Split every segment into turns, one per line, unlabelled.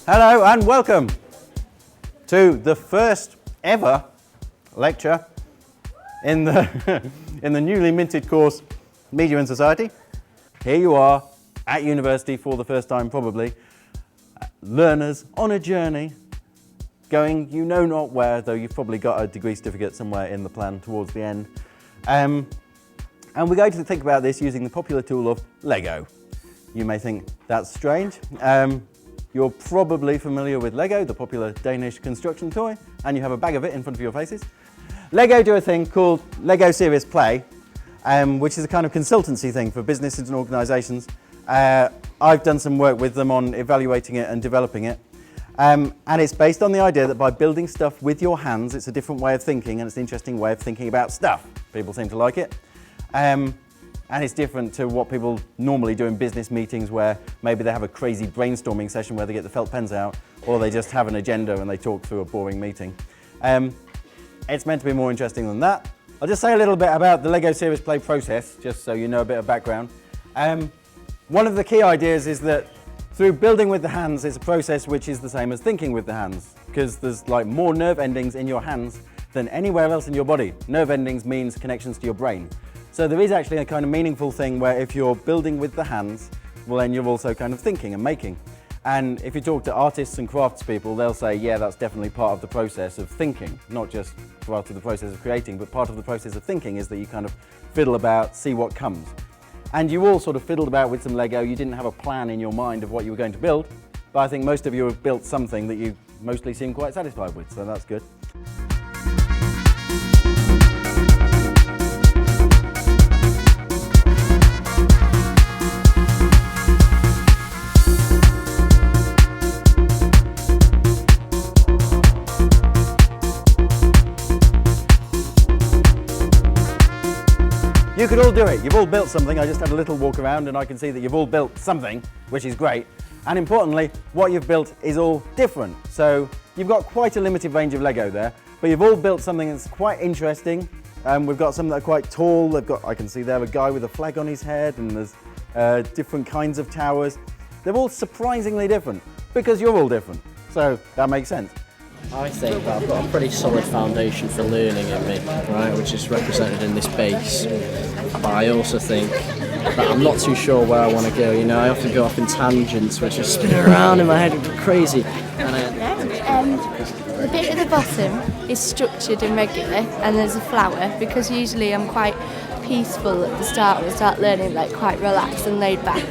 Hello and welcome to the first ever lecture in the, in the newly minted course Media and Society. Here you are at university for the first time probably, learners on a journey going you know not where, though you've probably got a degree certificate somewhere in the plan towards the end. And we're going to think about this using the popular tool of Lego. You may think that's strange. You're probably familiar with Lego, the popular Danish construction toy, and you have a bag of it in front of your faces. Lego do a thing called Lego Serious Play, which is a kind of consultancy thing for businesses and organisations. I've done some work with them on evaluating it and developing it. And it's based on the idea that by building stuff with your hands, it's a different way of thinking, and it's an interesting way of thinking about stuff. People seem to like it. And it's different to what people normally do in business meetings, where maybe they have a crazy brainstorming session where they get the felt pens out, or they just have an agenda and they talk through a boring meeting. It's meant to be more interesting than that. I'll just say a little bit about the Lego Serious Play process, just so you know a bit of background. One of the key ideas is that through building with the hands, it's a process which is the same as thinking with the hands, because there's like more nerve endings in your hands than anywhere else in your body. Nerve endings means connections to your brain. So there is actually a kind of meaningful thing where if you're building with the hands, well then you're also kind of thinking and making. And if you talk to artists and craftspeople, they'll say, yeah, that's definitely part of the process of thinking, not just part of the process of creating, but part of the process of thinking is that you kind of fiddle about, see what comes. And you all sort of fiddled about with some Lego. You didn't have a plan in your mind of what you were going to build, but I think most of you have built something that you mostly seem quite satisfied with, so that's good. You could all do it. You've all built something. I just had a little walk around and I can see that you've all built something, which is great. And importantly, what you've built is all different. So you've got quite a limited range of Lego there, but you've all built something that's quite interesting. We've got some that are quite tall. They've got, I can see there a guy with a flag on his head, and there's different kinds of towers. They're all surprisingly different because you're all different. So that makes sense.
I think that I've got a pretty solid foundation for learning in me, right, which is represented in this base. But I also think that I'm not too sure where I want to go. You know, I often go off in tangents, which are spinning around in my head, crazy.
The bit at the bottom is structured and regular, and there's a flower, because usually I'm quite peaceful at the start when I start learning, like quite relaxed and laid back.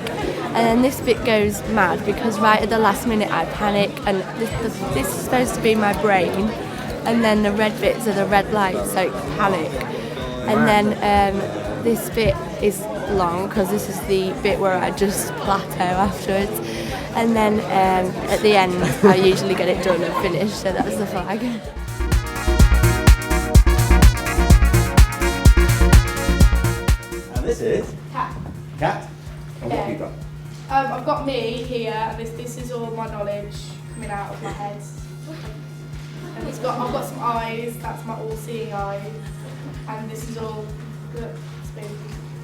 And then this bit goes mad because right at the last minute I panic, and this is supposed to be my brain, and then the red bits are the red lights, so panic. And then this bit is long because this is the bit where I just plateau afterwards. And then at the end I usually get it done and finished, so that's the flag.
And this is? Cat. And what have you got?
I've got me here, and this is all my knowledge coming out of my head. And I've got some eyes, that's my all-seeing eye. And this is all that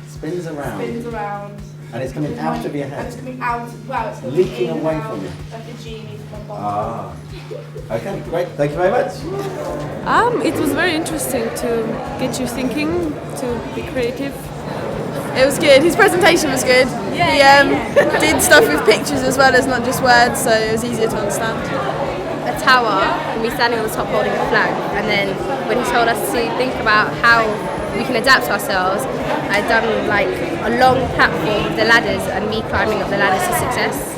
Spins around.
spins around.
And it's coming out of your head.
And it's coming out, well, it's coming
Leaking
in
away
and out,
from you.
like a genie from my body.
Ah. Okay, great. Thank you very much.
It was very interesting to get you thinking, to be creative.
It was good. His presentation was good. He did stuff with pictures as well as not just words, so it was easier to understand.
A tower and we standing on the top holding a flag, and then when he told us to think about how we can adapt ourselves, I'd done like a long platform with the ladders and me climbing up the ladders to success.